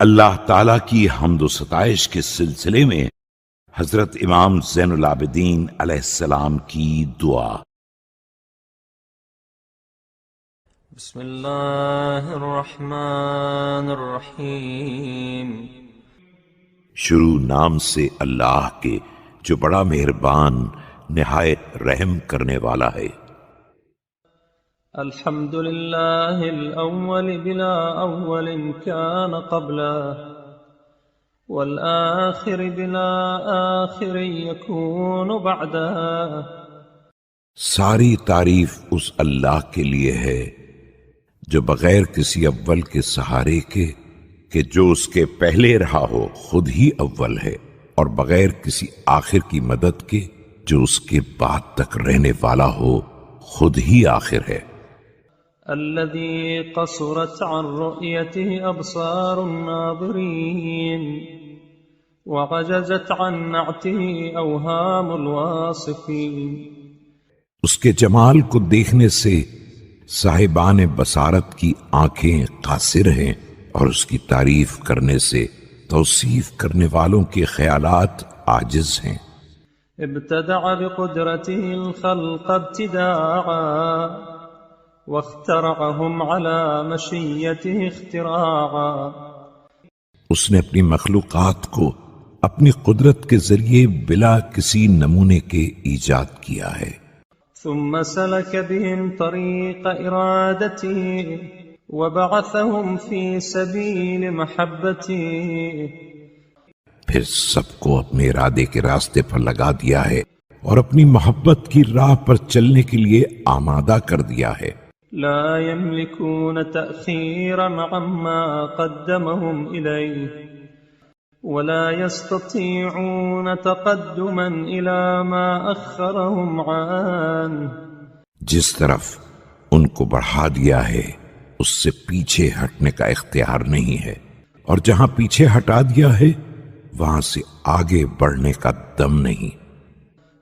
اللہ تعالیٰ کی حمد و ستائش کے سلسلے میں حضرت امام زین العابدین علیہ السلام کی دعا۔ بسم اللہ الرحمن الرحیم۔ شروع نام سے اللہ کے جو بڑا مہربان نہایت رحم کرنے والا ہے۔ الحمد للہ الاول بلا اول كان قبله والآخر بلا آخر يكون بعده۔ ساری تعریف اس اللہ کے لیے ہے جو بغیر کسی اول کے سہارے کے کہ جو اس کے پہلے رہا ہو خود ہی اول ہے، اور بغیر کسی آخر کی مدد کے جو اس کے بعد تک رہنے والا ہو خود ہی آخر ہے۔ الذي قصرت عن رؤيته أبصار الناظرين وعجزت عن نعته أوهام الواصفين۔ اس کے جمال کو دیکھنے سے صاحبان بصارت کی آنکھیں قاصر ہیں، اور اس کی تعریف کرنے سے توصیف کرنے والوں کے خیالات عاجز ہیں۔ ابتدع بقدرته الخلق ابتداعا واخترعهم على مشيته اختراعا۔ اس نے اپنی مخلوقات کو اپنی قدرت کے ذریعے بلا کسی نمونے کے ایجاد کیا ہے۔ ثم سلك بهم طريق إرادته وبعثهم في سبيل محبته۔ پھر سب کو اپنے ارادے کے راستے پر لگا دیا ہے اور اپنی محبت کی راہ پر چلنے کے لیے آمادہ کر دیا ہے۔ لا يملكون تأخيرا عما قدمهم إليه ولا يستطيعون تقدما إلى ما أخرهم عنه۔ جس طرف ان کو بڑھا دیا ہے اس سے پیچھے ہٹنے کا اختیار نہیں ہے، اور جہاں پیچھے ہٹا دیا ہے وہاں سے آگے بڑھنے کا دم نہیں۔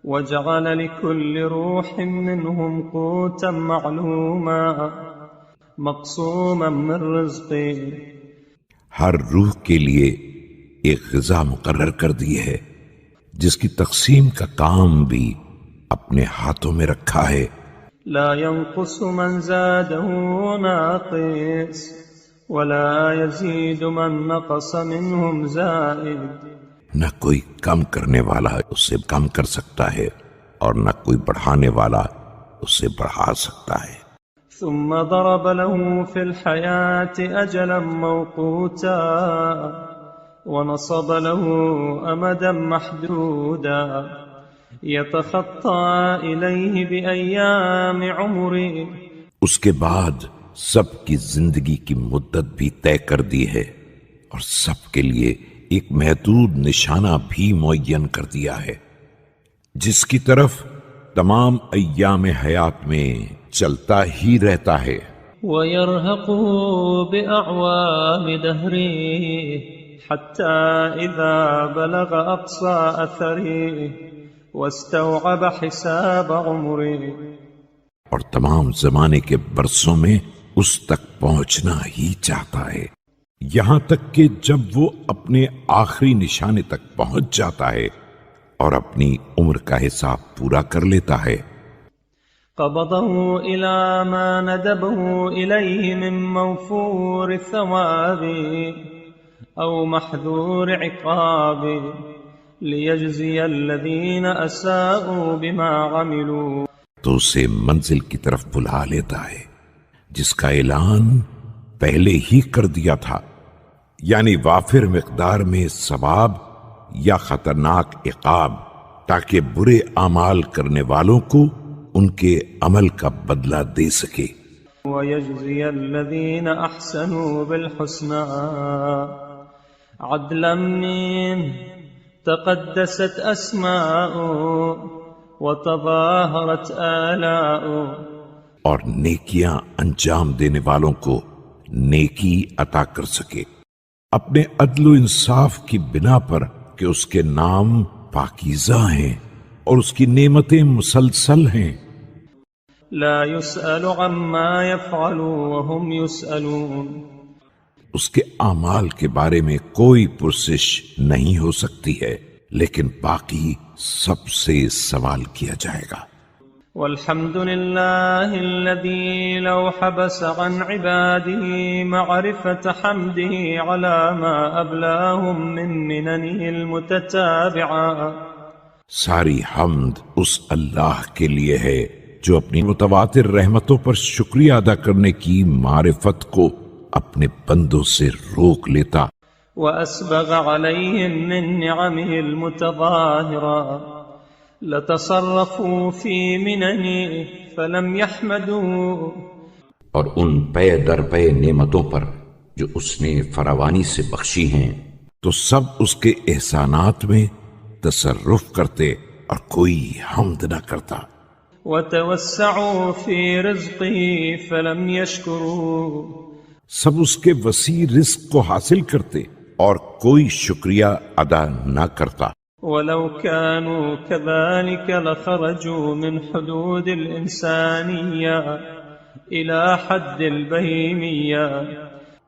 وجعل لكل روح منهم قوتا معلوما مقسوما من رزقه۔ ہر روح کے لیے ایک غذا مقرر کر دی ہے جس کی تقسیم کا کام بھی اپنے ہاتھوں میں رکھا ہے۔ لا ينقص من زاده ناقص ولا يزيد من نقص منهم زائد۔ نہ کوئی کم کرنے والا اس سے کم کر سکتا ہے، اور نہ کوئی بڑھانے والا اس سے بڑھا سکتا ہے۔ ثم ضرب له في الحياة أجلا موقوتا ونصب له أمدا محدودا يتخطى إليه بأيام عمره۔ اس کے بعد سب کی زندگی کی مدت بھی طے کر دی ہے، اور سب کے لیے ایک محدود نشانہ بھی معین کر دیا ہے جس کی طرف تمام ایام حیات میں چلتا ہی رہتا ہے۔ وَيَرْهَقُهُ بِأَعْوَامِ دَهْرِهِ حَتَّى إِذَا بَلَغَ أَقْصَى أَثَرِهِ وَاسْتَوْعَبَ حِسَابَ عُمُرِهِ۔ اور تمام زمانے کے برسوں میں اس تک پہنچنا ہی چاہتا ہے، یہاں تک کہ جب وہ اپنے آخری نشانے تک پہنچ جاتا ہے اور اپنی عمر کا حساب پورا کر لیتا ہے۔ قبضه إلى ما ندبه إليه من موفور الثواب أو محذور عقاب ليجزي الذين أساءوا بما عملوا۔ تو اسے منزل کی طرف بلا لیتا ہے جس کا اعلان پہلے ہی کر دیا تھا، یعنی وافر مقدار میں ثواب یا خطرناک عقاب، تاکہ برے اعمال کرنے والوں کو ان کے عمل کا بدلہ دے سکے۔ وَيَجْزِيَ الَّذِينَ أَحْسَنُوا بِالْحُسْنَى عَدْلًا مِّنْهُ تَقَدَّسَتْ أَسْمَاؤُهُ وَتَظَاهَرَتْ آلَاؤُهُ۔ اور نیکیاں انجام دینے والوں کو نیکی عطا کر سکے اپنے عدل و انصاف کی بنا پر کہ اس کے نام پاکیزہ ہیں اور اس کی نعمتیں مسلسل ہیں۔ لا يسأل عما يفعل وهم يسألون۔ اس کے اعمال کے بارے میں کوئی پرسش نہیں ہو سکتی ہے، لیکن باقی سب سے سوال کیا جائے گا۔ والحمد لله الذي لو حبس عن عباده معرفة حمده على ما أبلاهم من مننه المتتابعة۔ ساری حمد اس اللہ کے لیے ہے جو اپنی متواتر رحمتوں پر شکریہ ادا کرنے کی معرفت کو اپنے بندوں سے روک لیتا، وأسبغ عليهم من نعمه المتظاهرة لتصرفوا في مننه فلم يحمدوا، اور ان پے در پے نعمتوں پر جو اس نے فراوانی سے بخشی ہیں تو سب اس کے احسانات میں تصرف کرتے اور کوئی حمد نہ کرتا۔ وتوسعوا في رزقه فلم يشكروا، سب اس کے وسیع رزق کو حاصل کرتے اور کوئی شکریہ ادا نہ کرتا۔ ولو كانوا كذلك لخرجوا من حدود الإنسانية إلى حد البهيمية،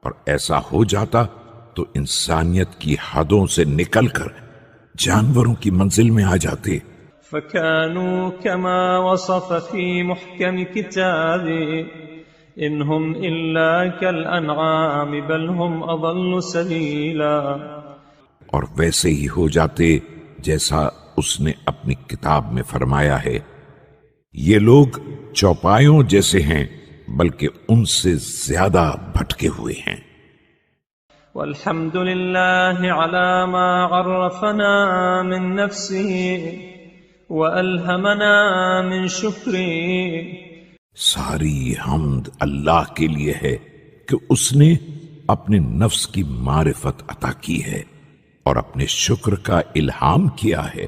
اور ایسا ہو جاتا تو انسانیت کی حدوں سے نکل کر جانوروں کی منزل میں آ جاتے۔ فكانوا كما وصف في محكم كتابه إن هم إلا كالأنعام بل هم أضل سبيلا، اور ویسے ہی ہو جاتے جیسا اس نے اپنی کتاب میں فرمایا ہے، یہ لوگ چوپایوں جیسے ہیں بلکہ ان سے زیادہ بھٹکے ہوئے ہیں۔ والحمد لله على ما عرفنا من نفسه وألهمنا من شكره، ساری حمد اللہ کے لیے ہے کہ اس نے اپنے نفس کی معرفت عطا کی ہے اور اپنے شکر کا الہام کیا ہے۔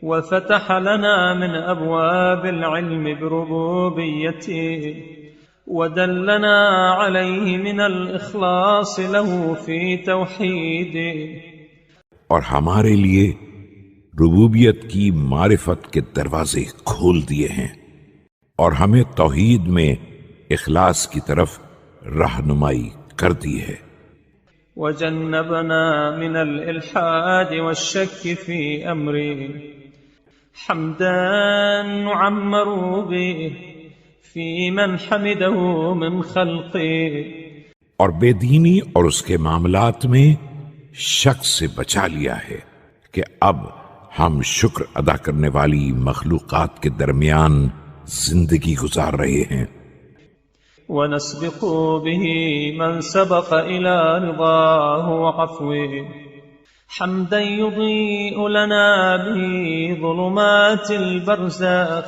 وفتح لنا من أبواب العلم بربوبيته ودلنا عليه من الإخلاص له في توحيده، اور ہمارے لیے ربوبیت کی معرفت کے دروازے کھول دیے ہیں اور ہمیں توحید میں اخلاص کی طرف رہنمائی کر دی ہے۔ وجنبنا من الإلحاد والشك في أمره حمدا نعمر به في من حمده من خلقه، اور بے دینی اور اس کے معاملات میں شک سے بچا لیا ہے کہ اب ہم شکر ادا کرنے والی مخلوقات کے درمیان زندگی گزار رہے ہیں۔ ونسبق به من سبق إلى رضاه وعفوه حمدا يضيء لنا به ظلمات البرزخ،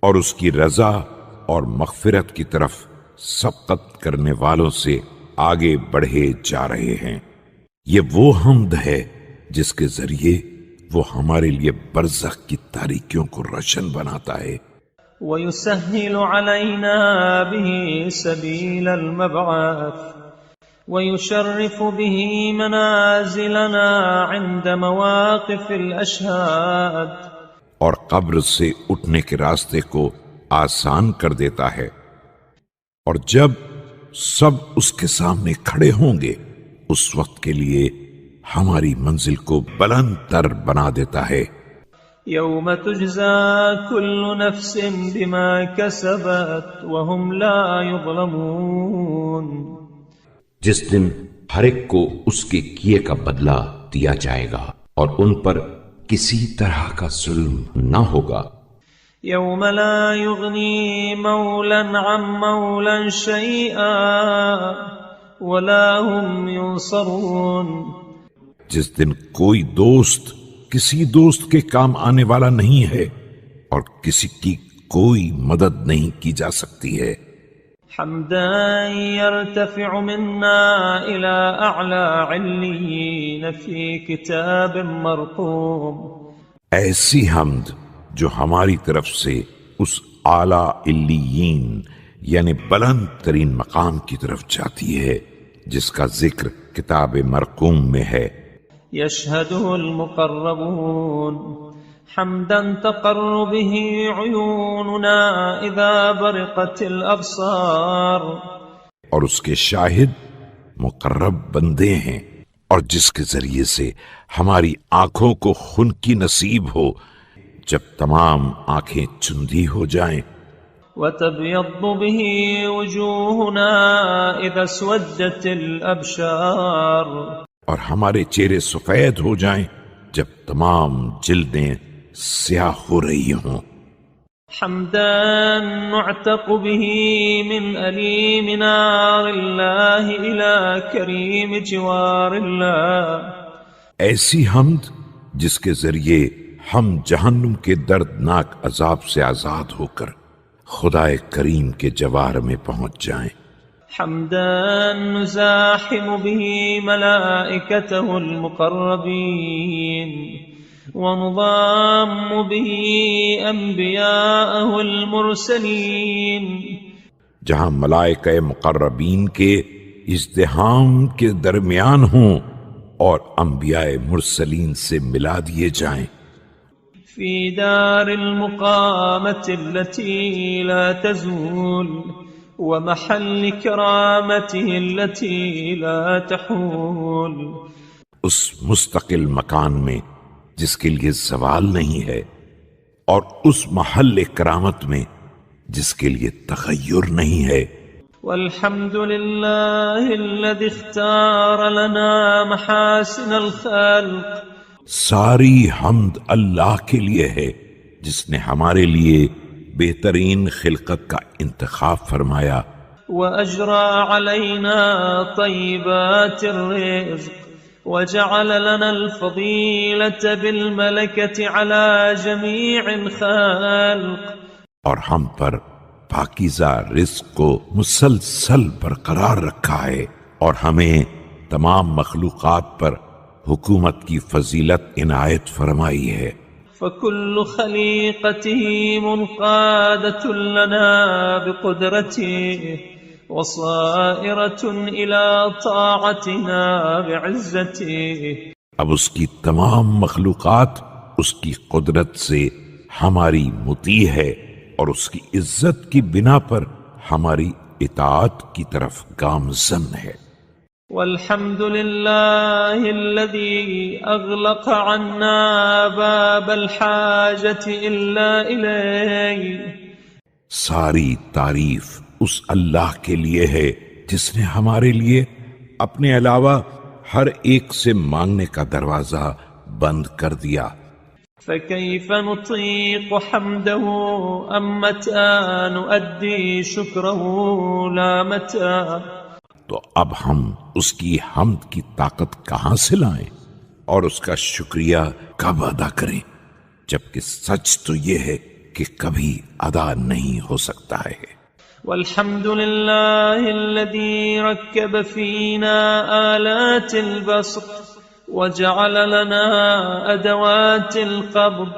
اور اس کی رضا اور مغفرت کی طرف سبقت کرنے والوں سے آگے بڑھے جا رہے ہیں۔ یہ وہ حمد ہے جس کے ذریعے وہ ہمارے لیے برزخ کی تاریکیوں کو روشن بناتا ہے، ويسهل علينا به سبيل المبعث ويشرف به منازلنا عند مواقف الأشهاد، اور قبر سے اٹھنے کے راستے کو آسان کر دیتا ہے، اور جب سب اس کے سامنے کھڑے ہوں گے اس وقت کے لیے ہماری منزل کو بلند تر بنا دیتا ہے۔ يوم تجزى كل نفس بما كسبت وهم لا يظلمون، جس دن ہر ایک کو اس کے کیے کا بدلہ دیا جائے گا اور ان پر کسی طرح کا ظلم نہ ہوگا۔ يوم لا يغني مولا عن مولا شيئا ولا هم ينصرون، جس دن کوئی دوست کسی دوست کے کام آنے والا نہیں ہے اور کسی کی کوئی مدد نہیں کی جا سکتی ہے۔ حمدا يرتفع منا إلى أعلى عليين في كتاب مرقوم، ایسی حمد جو ہماری طرف سے اس اعلیٰ علیین یعنی بلند ترین مقام کی طرف جاتی ہے جس کا ذکر کتاب مرقوم میں ہے۔ يشهده المقربون حمدا تقر به عيوننا إذا برقت الأبصار، اور اس کے شاہد مقرب بندے ہیں، اور جس کے ذریعے سے ہماری آنکھوں کو خنکی نصیب ہو جب تمام آنکھیں چندی ہو جائیں، وتبيض به وجوهنا إذا اسودت الأبشار، اور ہمارے چہرے سفید ہو جائیں جب تمام جلدیں سیاہ ہو رہی ہوں۔ حمدا نعتق به من أليم نار الله إلى كريم جوار الله، ایسی حمد جس کے ذریعے ہم جہنم کے دردناک عذاب سے آزاد ہو کر خدائے کریم کے جوار میں پہنچ جائیں۔ حمدا نزاحم به ملائكته المقربين ونضام به أنبياءه المرسلين، جہاں ملائکہ مقربین کے ازدحام کے درمیان ہوں اور انبیاء مرسلین سے ملا دیے جائیں۔ في دار المقامة التي لا تزول ومحل كرامته التي لا تحول، اس مستقل مکان میں جس کے لیے زوال نہیں ہے، اور اس محل کرامت میں جس کے لیے تغیر نہیں ہے۔ والحمد لله الذي اختار لنا محاسن الخلق، ساری حمد اللہ کے لیے ہے جس نے ہمارے لیے بہترین خلقت کا انتخاب فرمایا، وأجرى علينا طيبات الرزق، وجعل لنا الفضيلة بالملكة على جميع الخلق، اور ہم پر پاکیزہ رزق کو مسلسل برقرار رکھا ہے، اور ہمیں تمام مخلوقات پر حکومت کی فضیلت عنایت فرمائی ہے۔ فكل خليقته منقادة لنا بقدرته وصائرة إلى طاعتنا بعزته، اب اس کی تمام مخلوقات اس کی قدرت سے ہماری مطیع ہے، اور اس کی عزت کی بنا پر ہماری اطاعت کی طرف گامزن ہے۔ والحمد لله الذي أغلق عنا باب الحاجة إلا إليه، ساری تعریف اس اللہ کے لیے ہے جس نے ہمارے لیے اپنے علاوہ ہر ایک سے مانگنے کا دروازہ بند کر دیا۔ فكيف نطيق حمده أم متى نؤدي شكره لا متى، تو اب ہم اس کی حمد کی طاقت کہاں سے لائیں اور اس کا شکریہ کب ادا کریں، جبکہ سچ تو یہ ہے کہ کبھی ادا نہیں ہو سکتا ہے۔ والحمد لله الذي ركب فينا آلات البسط وجعل لنا أدوات القبض،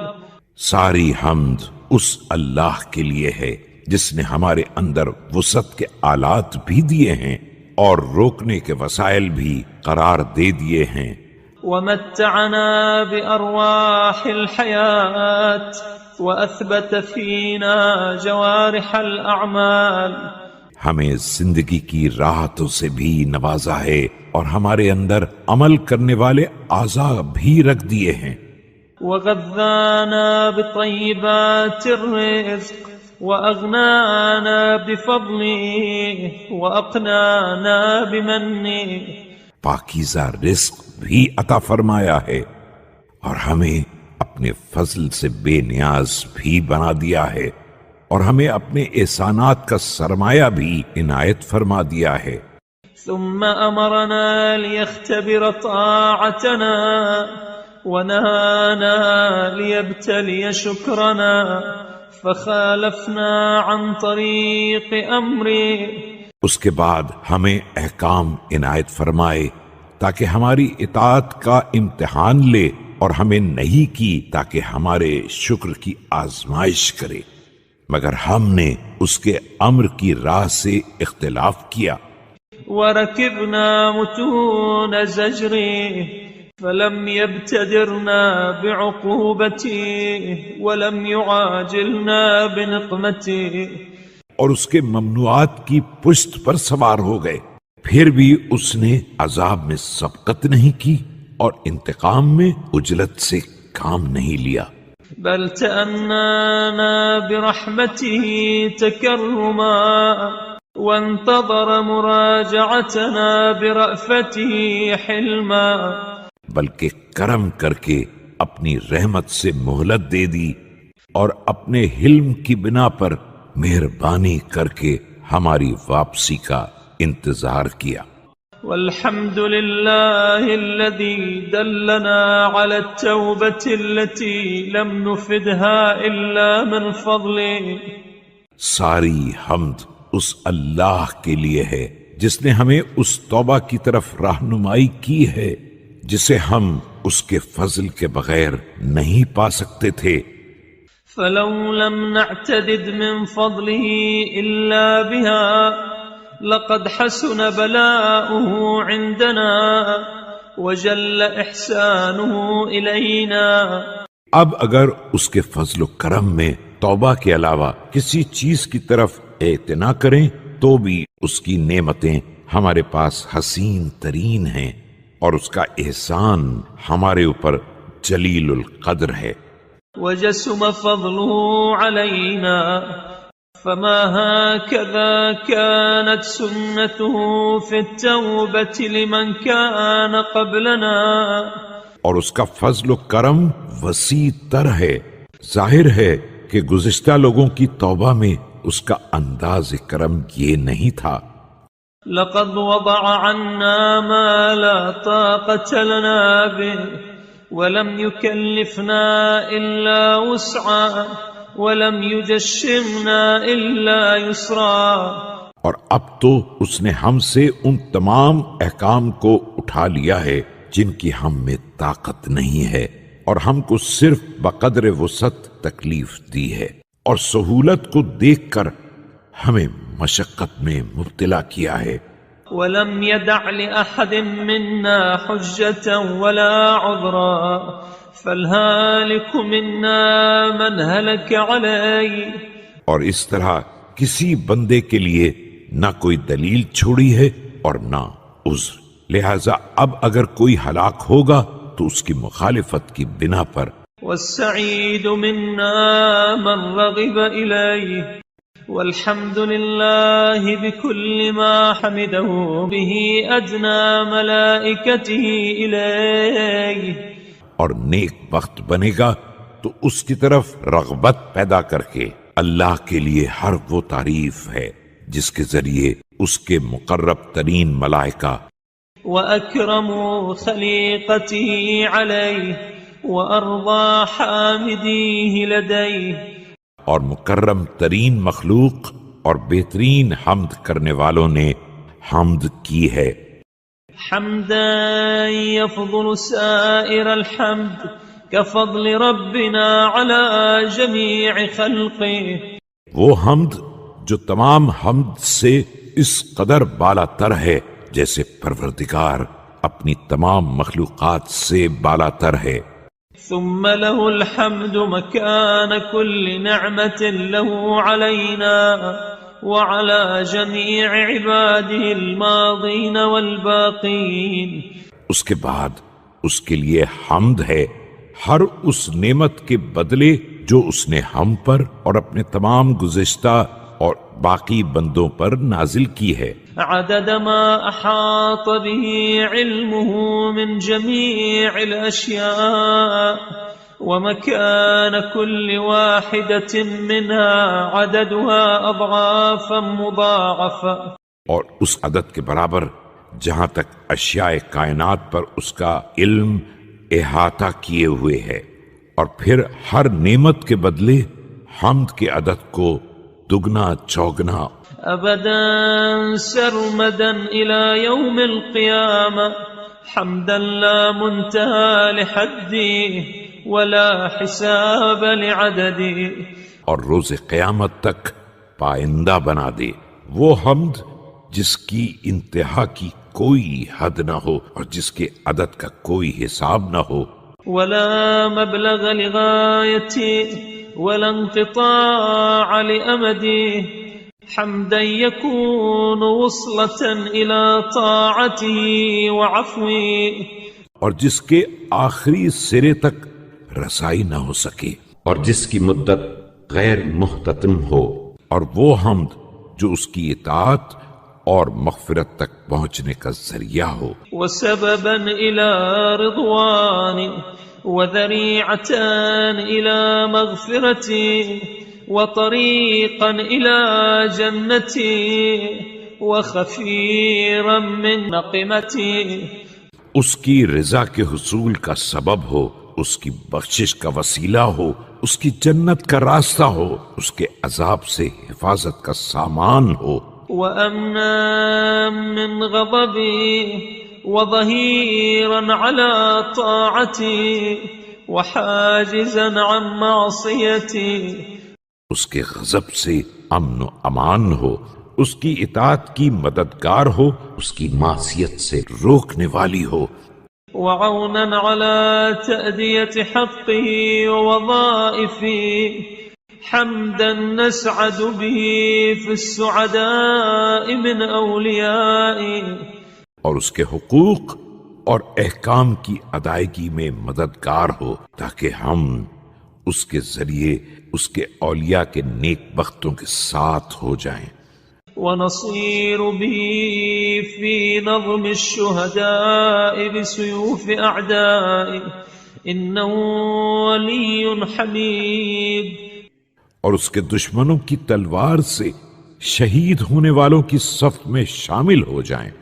ساری حمد اس اللہ کے لیے ہے جس نے ہمارے اندر وسعت کے آلات بھی دیے ہیں اور روکنے کے وسائل بھی قرار دے دیے ہیں۔ ومتعنا بأرواح الحياة وأثبت فينا جوارح الأعمال، ہمیں زندگی کی راحتوں سے بھی نوازا ہے اور ہمارے اندر عمل کرنے والے اعضاء بھی رکھ دیے ہیں۔ وغذانا بطيبات الرزق وأغنانا بفضله وأقنانا بمنه، پاکیزہ رزق بھی عطا فرمایا ہے اور ہمیں اپنے فضل سے بے نیاز بھی بنا دیا ہے، اور ہمیں اپنے احسانات کا سرمایہ بھی عنایت فرما دیا ہے۔ ثم أمرنا ليختبر طاعتنا ونهانا ليبتلي شكرنا فخالفنا عن طريق أمره، اس کے بعد ہمیں احکام عنایت فرمائے تاکہ ہماری اطاعت کا امتحان لے، اور ہمیں نہیں کی تاکہ ہمارے شکر کی آزمائش کرے، مگر ہم نے اس کے امر کی راہ سے اختلاف کیا۔ وركبنا متون زجره فلم يبتدرنا بعقوبته ولم يعاجلنا بنقمته، اور اس کے ممنوعات کی پشت پر سوار ہو گئے، پھر بھی اس نے عذاب میں سبقت نہیں کی اور انتقام میں عجلت سے کام نہیں لیا، بل تأنانا برحمته تكرما وانتظر مراجعتنا برأفته حلما، بلکہ کرم کر کے اپنی رحمت سے مہلت دے دی اور اپنے حلم کی بنا پر مہربانی کر کے ہماری واپسی کا انتظار کیا۔ والحمد لله الذي دلنا على التوبة التي لم نفدها إلا من فضله، ساری حمد اس اللہ کے لیے ہے جس نے ہمیں اس توبہ کی طرف رہنمائی کی ہے جسے ہم اس کے فضل کے بغیر نہیں پا سکتے تھے۔ فلو لم نعتدد من فضله إلا بها لقد حسن بلاؤه عندنا وجل احسانه إلينا، اب اگر اس کے فضل و کرم میں توبہ کے علاوہ کسی چیز کی طرف اعتنا کریں تو بھی اس کی نعمتیں ہمارے پاس حسین ترین ہیں اور اس کا احسان ہمارے اوپر جلیل القدر ہے۔ وجسم فضله علينا فما هكذا كانت سنته في التوبة لمن كان قبلنا، اور اس کا فضل و کرم وسیع تر ہے، ظاہر ہے کہ گزشتہ لوگوں کی توبہ میں اس کا انداز کرم یہ نہیں تھا۔ لقد وضع عنا ما لا طاقة لنا به ولم يكلفنا إلا وسعا وَلَمْ يُجَشِّمْنَا إِلَّا يُسْرًا، اور اب تو اس نے ہم سے ان تمام احکام کو اٹھا لیا ہے جن کی ہم میں طاقت نہیں ہے، اور ہم کو صرف بقدر وسعت تکلیف دی ہے، اور سہولت کو دیکھ کر ہمیں مشقت میں مبتلا کیا ہے۔ وَلَمْ يَدَعْ لِأَحَدٍ مِّنَّا حُجَّةً وَلَا عُذْرًا فَالْهَالِكُ مِنَّا مَنْ هَلَكَ عَلَيْهِ، اور اس طرح کسی بندے کے لیے نہ کوئی دلیل چھوڑی ہے اور نہ عذر، لہذا اب اگر کوئی ہلاک ہوگا تو اس کی مخالفت کی بنا پر۔ وَالسَّعِيدُ مِنَّا مَنْ رَغِبَ إِلَيْهِ والحمد لله بكل ما حمده به أدنى ملائكته إليه، اور نیک بخت بنے گا تو اس کی طرف رغبت پیدا کر کے اللہ کے لیے ہر وہ تعریف ہے جس کے ذریعے اس کے مقرب ترین ملائکہ وَأَكْرَمُ خَلِيقَتِهِ عَلَيْهِ وَأَرْضَى حَامِدِيهِ لَدَيْهِ، اور مکرم ترین مخلوق اور بہترین حمد کرنے والوں نے حمد کی ہے۔ حمدا يفضل سائر الحمد كفضل ربنا على جميع خلقه، وہ حمد جو تمام حمد سے اس قدر بالا تر ہے جیسے پروردگار اپنی تمام مخلوقات سے بالا تر ہے۔ ثم له الحمد مكان كل نعمة له علينا وعلى جميع عباده الماضين والباقين، اس کے بعد اس کے لیے حمد ہے ہر اس نعمت کے بدلے جو اس نے ہم پر اور اپنے تمام گزشتہ اور باقی بندوں پر نازل کی ہے۔ عدد ما احاط به علمه من جميع الاشياء ومكان كل واحدة منها عددها اضعافا مضاعفة، اور اس عدد کے برابر جہاں تک اشیاء کائنات پر اس کا علم احاطہ کیے ہوئے ہے، اور پھر ہر نعمت کے بدلے حمد کے عدد کو دگنا چوگنا ابدا سرمدا الى يوم القيامة حمدا لا منتهى لحده ولا حساب لعدده، اور روز قیامت تک پائندہ بنا دے وہ حمد جس کی انتہا کی کوئی حد نہ ہو اور جس کے عدد کا کوئی حساب نہ ہو۔ ولا مبلغ لغايته ولا انقطاع لأمده حمدا يكون وصلة إلى طاعته وعفوه، اور جس کے آخری سرے تک رسائی نہ ہو سکے، اور جس کی مدت غیر محتتم ہو، اور وہ حمد جو اس کی اطاعت اور مغفرت تک پہنچنے کا ذریعہ ہو، وسببا إلى رضوانه وذريعة إلى مغفرته وطريقا إلى جنته وخفيرا من نقمته، اس کی رضا کے حصول کا سبب ہو، اس کی بخشش کا وسیلہ ہو، اس کی جنت کا راستہ ہو، اس کے عذاب سے حفاظت کا سامان ہو، وأمنا من غضبه وظهيرا على طاعته وحاجزا عن معصيته، اس کے غضب سے امن و امان ہو، اس کی اطاعت کی مددگار ہو، اس کی معصیت سے روکنے والی ہو، وعونا على تأدية حقه ووظائفه، حمدا نسعد به في السعداء من أوليائه، اور اس کے حقوق اور احکام کی ادائیگی میں مددگار ہو تاکہ ہم اس کے ذریعے اس کے اولیاء کے نیک بختوں کے ساتھ ہو جائیں، ونصير به في نظم الشهداء بسيوف أعدائه، إنه ولي حميد، اور اس کے دشمنوں کی تلوار سے شہید ہونے والوں کی صف میں شامل ہو جائیں،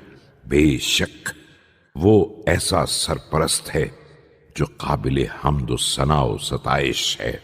بے شک وہ ایسا سرپرست ہے جو قابل حمد و ثنا و ستائش ہے۔